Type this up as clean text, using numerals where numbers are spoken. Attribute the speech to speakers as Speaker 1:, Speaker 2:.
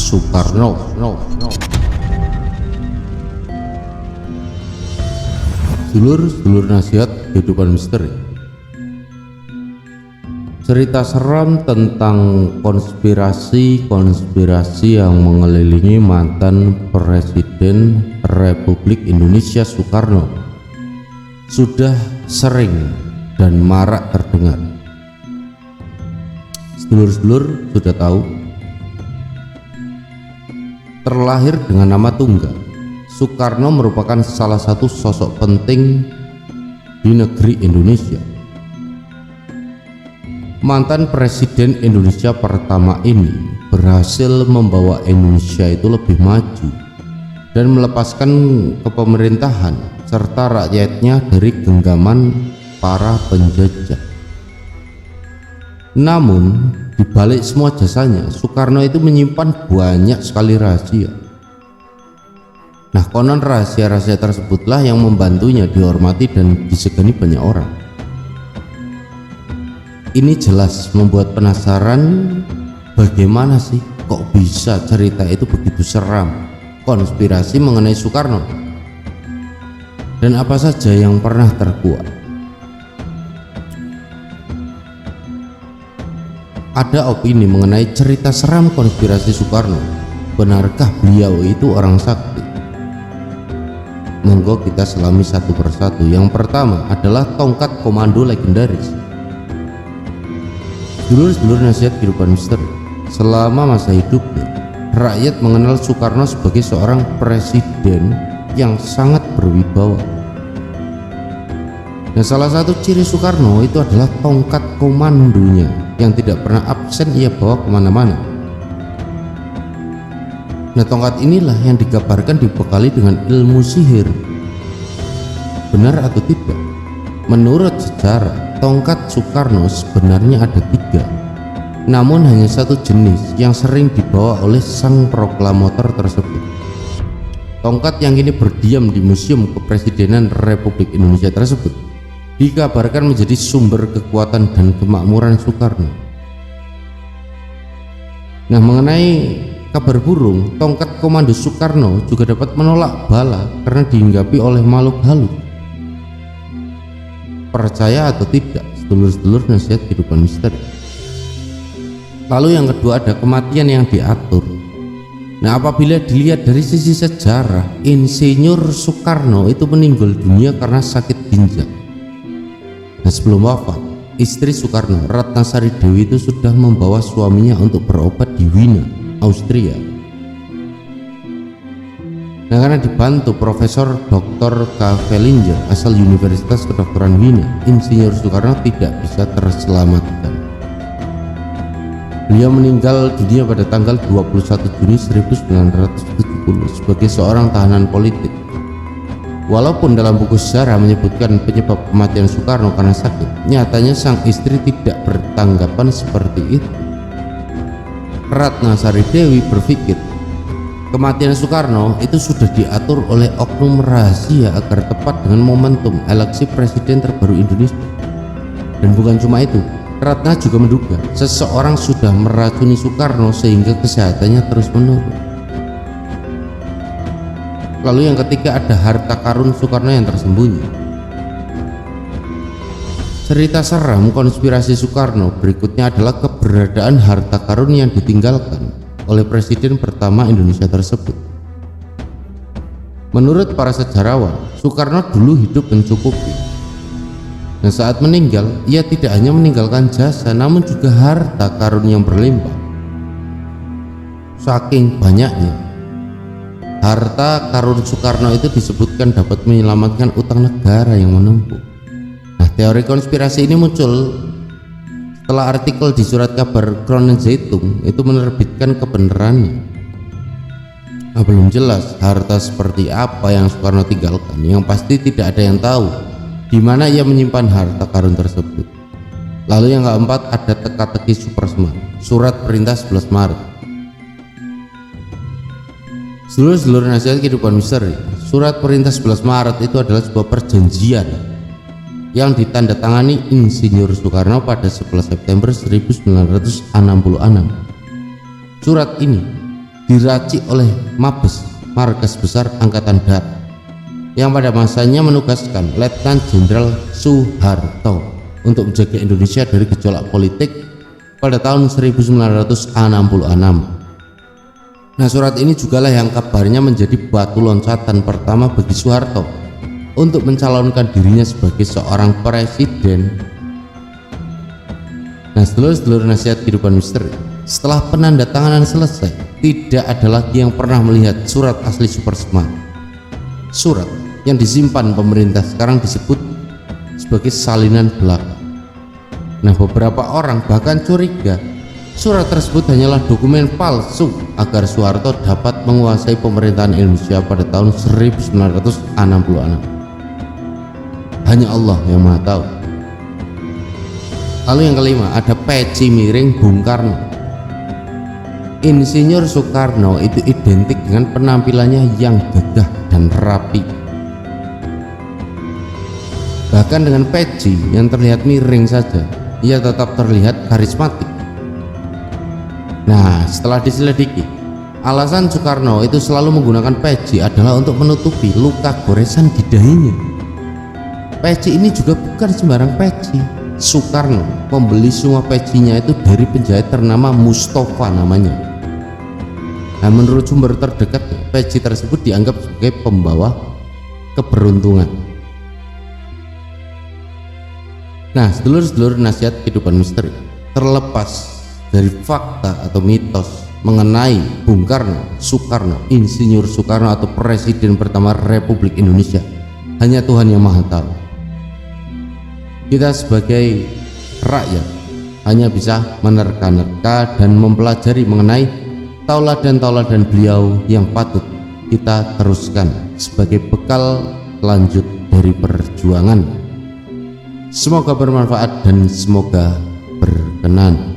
Speaker 1: Soekarno. Sedulur nasihat kehidupan misteri. Cerita seram tentang konspirasi yang mengelilingi mantan Presiden Republik Indonesia Soekarno sudah sering dan marak terdengar. Sedulur-sedulur sudah tahu, terlahir dengan nama tunggal, Soekarno merupakan salah satu sosok penting di negeri Indonesia. Mantan Presiden Indonesia pertama ini berhasil membawa Indonesia itu lebih maju dan melepaskan kepemerintahan serta rakyatnya dari genggaman para penjajah. Namun di balik semua jasanya, Soekarno itu menyimpan banyak sekali rahasia. Nah, konon rahasia-rahasia tersebutlah yang membantunya dihormati dan disegani banyak orang. Ini jelas membuat penasaran, bagaimana sih kok bisa cerita itu begitu seram, konspirasi mengenai Soekarno, dan apa saja yang pernah terkuak. Ada opini mengenai cerita seram konspirasi Soekarno. Benarkah beliau itu orang sakti? Monggo kita selami satu persatu. Yang pertama adalah tongkat komando legendaris. Sedulur nasihat kehidupan misteri. Selama masa hidupnya, rakyat mengenal Soekarno sebagai seorang presiden yang sangat berwibawa. Nah, salah satu ciri Soekarno itu adalah tongkat komandonya yang tidak pernah absen ia bawa kemana-mana. Nah, tongkat inilah yang digambarkan dibekali dengan ilmu sihir. Benar atau tidak? Menurut sejarah, tongkat Soekarno sebenarnya ada 3, namun hanya satu jenis yang sering dibawa oleh sang proklamator tersebut. Tongkat yang kini berdiam di Museum Kepresidenan Republik Indonesia tersebut dikabarkan menjadi sumber kekuatan dan kemakmuran Soekarno. Nah, mengenai kabar burung, tongkat komando Soekarno juga dapat menolak bala karena dihinggapi oleh makhluk halus. Percaya atau tidak, sedulur-sedulur nasihat kehidupan misteri. Lalu yang kedua ada kematian yang diatur. Nah, apabila dilihat dari sisi sejarah, Insinyur Soekarno itu meninggal dunia karena sakit ginjal. Nah, sebelum wafat, istri Soekarno, Ratnasari Dewi, itu sudah membawa suaminya untuk berobat di Wina, Austria. Nah, karena dibantu Profesor Dr. K. Velinger asal Universitas Kedokteran Wina, Insinyur Soekarno tidak bisa terselamatkan. Beliau meninggal dunia pada tanggal 21 Juni 1970 sebagai seorang tahanan politik. Walaupun dalam buku sejarah menyebutkan penyebab kematian Soekarno karena sakit, nyatanya sang istri tidak bertanggapan seperti itu. Ratnasari Dewi berpikir kematian Soekarno itu sudah diatur oleh oknum rahasia agar tepat dengan momentum eleksi presiden terbaru Indonesia. Dan bukan cuma itu, Ratna juga menduga seseorang sudah meracuni Soekarno sehingga kesehatannya terus menurun. Lalu yang ketiga ada harta karun Soekarno yang tersembunyi. Cerita seram konspirasi Soekarno berikutnya adalah keberadaan harta karun yang ditinggalkan oleh presiden pertama Indonesia tersebut. Menurut para sejarawan, Soekarno dulu hidup mencukupi. Nah, saat meninggal, ia tidak hanya meninggalkan jasa, namun juga harta karun yang berlimpah. Saking banyaknya, harta karun Soekarno itu disebutkan dapat menyelamatkan utang negara yang menumpuk. Nah, teori konspirasi ini muncul setelah artikel di surat kabar Kronenzeitung itu menerbitkan kebenarannya. Nah, belum jelas harta seperti apa yang Soekarno tinggalkan. Yang pasti tidak ada yang tahu di mana ia menyimpan harta karun tersebut. Lalu yang keempat ada teka-teki super smart, surat perintah 11 Maret. Seluruh nasihat kehidupan misteri, surat perintah 11 Maret itu adalah sebuah perjanjian yang ditandatangani Insinyur Soekarno pada 11 September 1966. Surat ini diracik oleh Mabes, Markas Besar Angkatan Darat, yang pada masanya menugaskan Letnan Jenderal Soeharto untuk menjaga Indonesia dari gejolak politik pada tahun 1966. Nah, surat ini jugalah yang kabarnya menjadi batu loncatan pertama bagi Soeharto untuk mencalonkan dirinya sebagai seorang presiden. Nah, sedulur-sedulur nasihat kehidupan misteri, setelah penandatanganan selesai, tidak ada lagi yang pernah melihat surat asli Super Semar. Surat yang disimpan pemerintah sekarang disebut sebagai salinan belaka. Nah, beberapa orang bahkan curiga surat tersebut hanyalah dokumen palsu agar Soeharto dapat menguasai pemerintahan Indonesia pada tahun 1966. Hanya Allah yang Maha Tahu. Lalu yang kelima, ada peci miring Bung Karno. Insinyur Soekarno itu identik dengan penampilannya yang gagah dan rapi. Bahkan dengan peci yang terlihat miring saja, ia tetap terlihat karismatik. Nah, setelah diselidiki, alasan Soekarno itu selalu menggunakan peci adalah untuk menutupi luka goresan di dahinya. Peci ini juga bukan sembarang peci. Soekarno membeli semua pecinya itu dari penjahit ternama Mustafa namanya. Nah, menurut sumber terdekat, peci tersebut dianggap sebagai pembawa keberuntungan. Nah, sedulur-sedulur nasihat kehidupan misteri, terlepas dari fakta atau mitos mengenai Bung Karno, Soekarno, Insinyur Soekarno atau Presiden pertama Republik Indonesia, hanya Tuhan yang Maha Tahu. Kita sebagai rakyat hanya bisa menerka-nerka dan mempelajari mengenai tauladan-tauladan beliau yang patut kita teruskan sebagai bekal lanjut dari perjuangan. Semoga bermanfaat dan semoga berkenan.